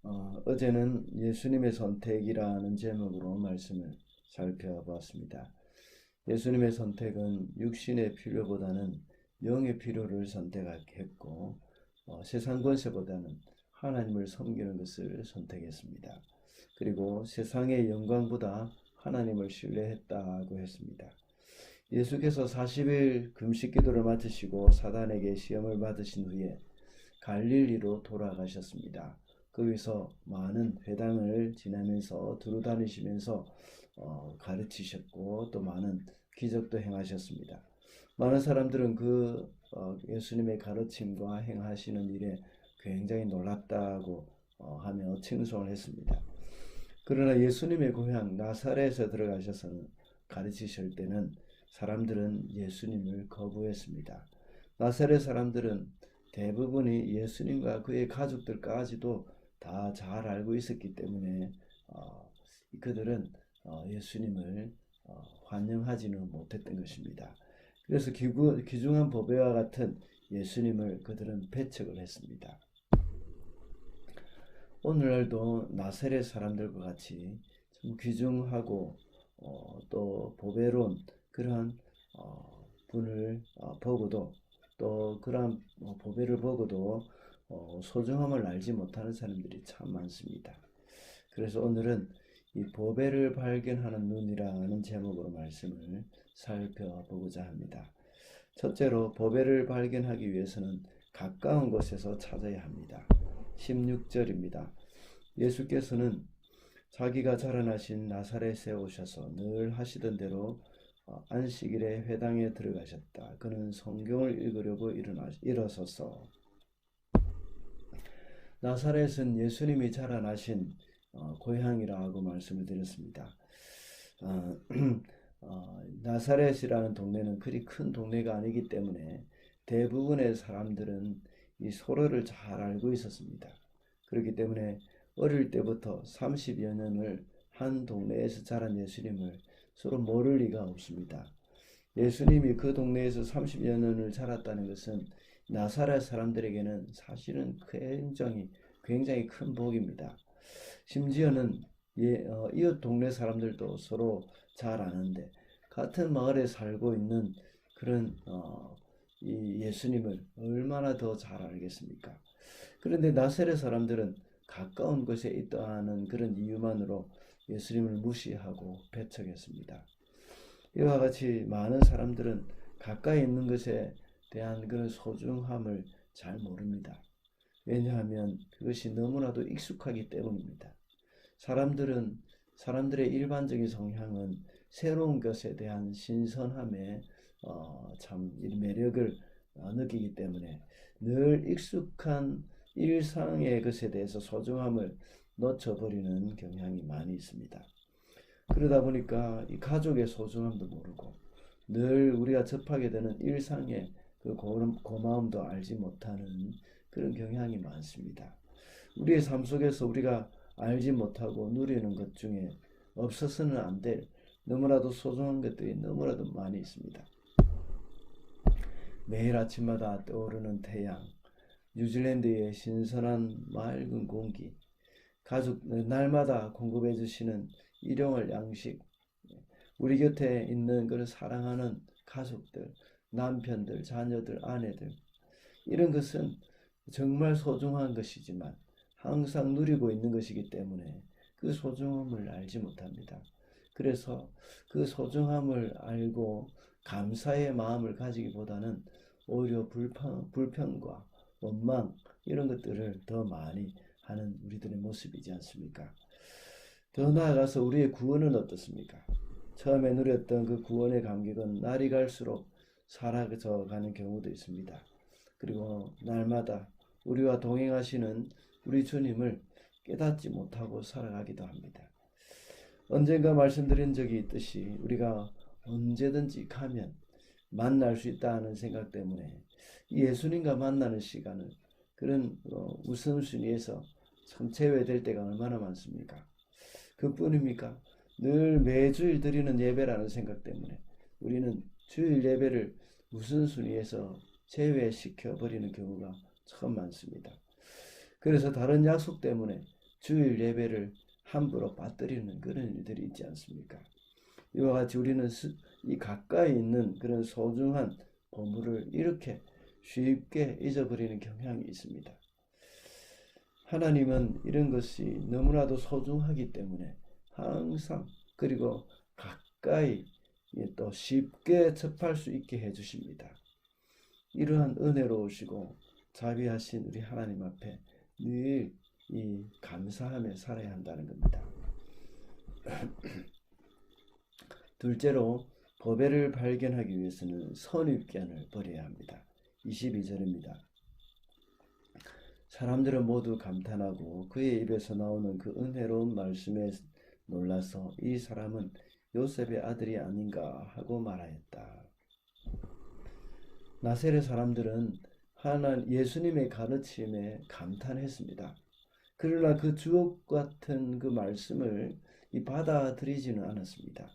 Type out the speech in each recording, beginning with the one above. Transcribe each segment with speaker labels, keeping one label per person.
Speaker 1: 어제는 예수님의 선택이라는 제목으로 말씀을 살펴보았습니다. 예수님의 선택은 육신의 필요보다는 영의 필요를 선택했고, 세상 권세보다는 하나님을 섬기는 것을 선택했습니다. 그리고 세상의 영광보다 하나님을 신뢰했다고 했습니다. 예수께서 40일 금식 기도를 마치시고 사단에게 시험을 받으신 후에 갈릴리로 돌아가셨습니다. 거기서 많은 회당을 지나면서 두루 다니시면서 가르치셨고 또 많은 기적도 행하셨습니다. 많은 사람들은 예수님의 가르침과 행하시는 일에 굉장히 놀랍다고 하며 칭송을 했습니다. 그러나 예수님의 고향 나사렛에 들어가셔서는 가르치실 때는 사람들은 예수님을 거부했습니다. 나사렛 사람들은 대부분이 예수님과 그의 가족들까지도 다 잘 알고 있었기 때문에 그들은 예수님을 환영하지는 못했던 것입니다. 그래서 귀중한 보배와 같은 예수님을 그들은 배척을 했습니다. 오늘날도 나사렛 사람들과 같이 좀 귀중하고 또 보배로운 그러한 분을 보고도 또 그러한 보배를 보고도 소중함을 알지 못하는 사람들이 참 많습니다. 그래서 오늘은 이 보배를 발견하는 눈이라는 제목으로 말씀을 살펴보고자 합니다. 첫째로 보배를 발견하기 위해서는 가까운 곳에서 찾아야 합니다. 16절입니다. 예수께서는 자기가 자라나신 나사렛에 오셔서 늘 하시던 대로 안식일에 회당에 들어가셨다. 그는 성경을 읽으려고 일어서서 나사렛은 예수님이 자라나신 고향이라고 말씀을 드렸습니다. 나사렛이라는 동네는 그리 큰 동네가 아니기 때문에 대부분의 사람들은 이 서로를 잘 알고 있었습니다. 그렇기 때문에 어릴 때부터 30여 년을 한 동네에서 자란 예수님을 서로 모를 리가 없습니다. 예수님이 그 동네에서 30여 년을 자랐다는 것은 나사렛 사람들에게는 사실은 굉장히 큰 복입니다. 심지어는 이웃 동네 사람들도 서로 잘 아는데 같은 마을에 살고 있는 그런 이 예수님을 얼마나 더 잘 알겠습니까? 그런데 나사렛 사람들은 가까운 곳에 있다는 그런 이유만으로 예수님을 무시하고 배척했습니다. 이와 같이 많은 사람들은 가까이 있는 것에 대한 그런 소중함을 잘 모릅니다. 왜냐하면 그것이 너무나도 익숙하기 때문입니다. 사람들의 일반적인 성향은 새로운 것에 대한 신선함에 참 매력을 느끼기 때문에 늘 익숙한 일상의 것에 대해서 소중함을 놓쳐버리는 경향이 많이 있습니다. 그러다 보니까 이 가족의 소중함도 모르고 늘 우리가 접하게 되는 일상의 그 고마움도 알지 못하는 그런 경향이 많습니다. 우리의 삶 속에서 우리가 알지 못하고 누리는 것 중에 없어서는 안 될 너무나도 소중한 것들이 너무나도 많이 있습니다. 매일 아침마다 떠오르는 태양, 뉴질랜드의 신선한 맑은 공기, 가족 날마다 공급해 주시는 일용할 양식, 우리 곁에 있는 그런 사랑하는 가족들, 남편들, 자녀들, 아내들, 이런 것은 정말 소중한 것이지만 항상 누리고 있는 것이기 때문에 그 소중함을 알지 못합니다. 그래서 그 소중함을 알고 감사의 마음을 가지기보다는 오히려 불평과 원망 이런 것들을 더 많이 하는 우리들의 모습이지 않습니까? 더 나아가서 우리의 구원은 어떻습니까? 처음에 누렸던 그 구원의 감격은 날이 갈수록 사라져 가는 경우도 있습니다. 그리고 날마다 우리와 동행하시는 우리 주님을 깨닫지 못하고 살아가기도 합니다. 언젠가 말씀드린 적이 있듯이 우리가 언제든지 가면 만날 수 있다는 생각 때문에 예수님과 만나는 시간을 그런 우선순위에서 참 제외될 때가 얼마나 많습니까? 그뿐입니까? 늘 매주일 드리는 예배라는 생각 때문에 우리는 주일 예배를 우선순위에서 제외시켜 버리는 경우가 참 많습니다. 그래서 다른 약속 때문에 주일 예배를 함부로 빠뜨리는 그런 일들이 있지 않습니까? 이와 같이 우리는 이 가까이 있는 그런 소중한 보물을 이렇게 쉽게 잊어버리는 경향이 있습니다. 하나님은 이런 것이 너무나도 소중하기 때문에 항상 그리고 가까이 또 쉽게 접할 수 있게 해주십니다. 이러한 은혜로우시고 자비하신 우리 하나님 앞에 늘 이 감사하며 살아야 한다는 겁니다. 둘째로 보배를 발견하기 위해서는 선입견을 버려야 합니다. 22절입니다. 사람들은 모두 감탄하고 그의 입에서 나오는 그 은혜로운 말씀에 놀라서 이 사람은 요셉의 아들이 아닌가 하고 말하였다. 나세렛 사람들은 예수님의 가르침에 감탄했습니다. 그러나 그 주옥 같은 그 말씀을 받아들이지는 않았습니다.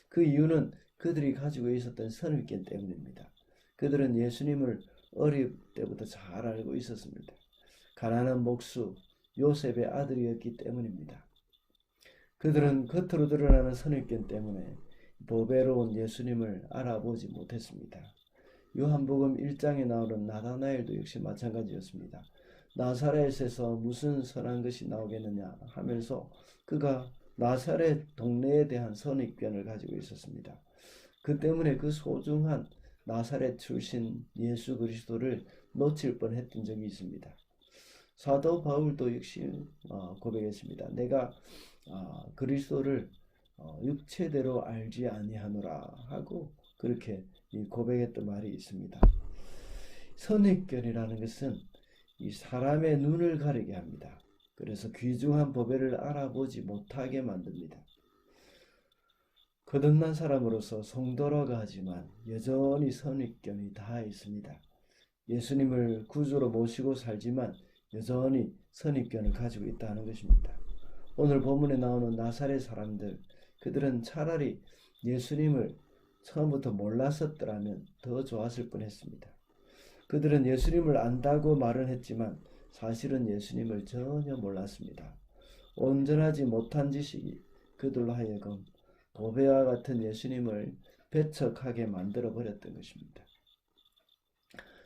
Speaker 1: 그 이유는 그들이 가지고 있었던 선입견 때문입니다. 그들은 예수님을 어릴 때부터 잘 알고 있었습니다. 가난한 목수 요셉의 아들이었기 때문입니다. 그들은 겉으로 드러나는 선입견 때문에 보배로운 예수님을 알아보지 못했습니다. 요한복음 1장에 나오는 나다나엘도 역시 마찬가지였습니다. 나사렛에서 무슨 선한 것이 나오겠느냐 하면서 그가 나사렛 동네에 대한 선입견을 가지고 있었습니다. 그 때문에 그 소중한 나사렛 출신 예수 그리스도를 놓칠 뻔했던 적이 있습니다. 사도 바울도 역시 고백했습니다. 내가 그리스도를 육체대로 알지 아니하노라 하고 그렇게 고백했던 말이 있습니다. 선입견이라는 것은 이 사람의 눈을 가리게 합니다. 그래서 귀중한 보배를 알아보지 못하게 만듭니다. 거듭난 사람으로서 성도라고 하지만 여전히 선입견이 다 있습니다. 예수님을 구주로 모시고 살지만 여전히 선입견을 가지고 있다는 것입니다. 오늘 본문에 나오는 나사렛 사람들, 그들은 차라리 예수님을 처음부터 몰랐었더라면 더 좋았을 뻔했습니다. 그들은 예수님을 안다고 말은 했지만 사실은 예수님을 전혀 몰랐습니다. 온전하지 못한 지식이 그들로 하여금 보배와 같은 예수님을 배척하게 만들어 버렸던 것입니다.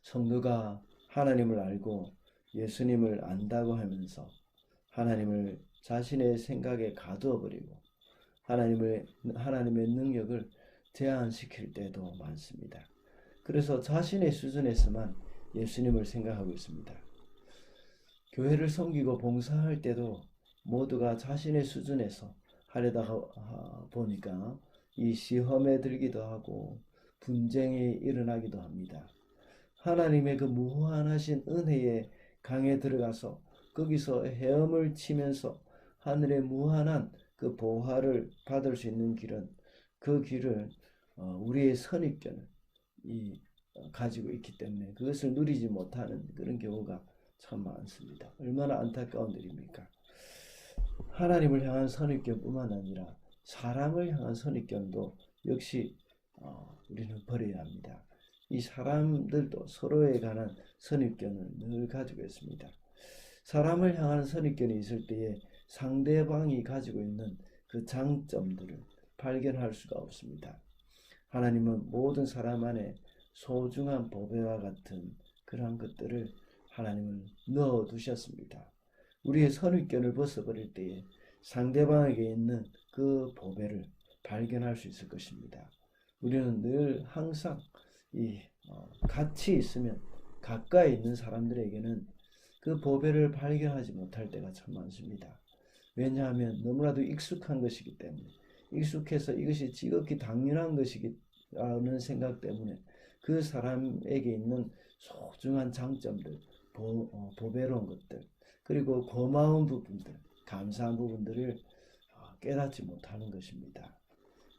Speaker 1: 성도가 하나님을 알고 예수님을 안다고 하면서 하나님을 자신의 생각에 가두어 버리고 하나님의 능력을 제한시킬 때도 많습니다. 그래서 자신의 수준에서만 예수님을 생각하고 있습니다. 교회를 섬기고 봉사할 때도 모두가 자신의 수준에서 하려다가 보니까 이 시험에 들기도 하고 분쟁이 일어나기도 합니다. 하나님의 그 무한하신 은혜의 강에 들어가서 거기서 헤엄을 치면서 하늘의 무한한 그 보화를 받을 수 있는 길은 그 길을 우리의 선입견을 가지고 있기 때문에 그것을 누리지 못하는 그런 경우가 참 많습니다. 얼마나 안타까운 일입니까? 하나님을 향한 선입견뿐만 아니라 사람을 향한 선입견도 역시 우리는 버려야 합니다. 이 사람들도 서로에 관한 선입견을 늘 가지고 있습니다. 사람을 향한 선입견이 있을 때에 상대방이 가지고 있는 그 장점들을 발견할 수가 없습니다. 하나님은 모든 사람 안에 소중한 보배와 같은 그러한 것들을 하나님은 넣어두셨습니다. 우리의 선입견을 벗어버릴 때에 상대방에게 있는 그 보배를 발견할 수 있을 것입니다. 우리는 늘 항상 같이 있으면 가까이 있는 사람들에게는 그 보배를 발견하지 못할 때가 참 많습니다. 왜냐하면 너무나도 익숙한 것이기 때문에 익숙해서 이것이 지극히 당연한 것이라는 생각 때문에 그 사람에게 있는 소중한 장점들, 보배로운 것들, 그리고 고마운 부분들, 감사한 부분들을 깨닫지 못하는 것입니다.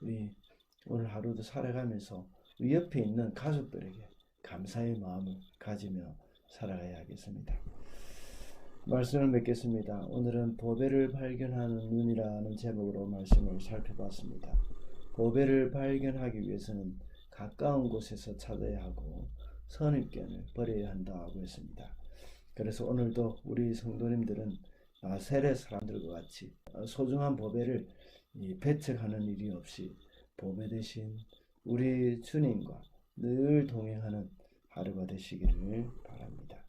Speaker 1: 우리 오늘 하루도 살아가면서 우리 옆에 있는 가족들에게 감사의 마음을 가지며 살아가야 하겠습니다. 말씀을 맺겠습니다. 오늘은 보배를 발견하는 눈이라는 제목으로 말씀을 살펴봤습니다. 보배를 발견하기 위해서는 가까운 곳에서 찾아야 하고 선입견을 버려야 한다고 했습니다. 그래서 오늘도 우리 성도님들은 세례 사람들과 같이 소중한 보배를 배척하는 일이 없이 보배 대신 우리 주님과 늘 동행하는 하루가 되시기를 바랍니다.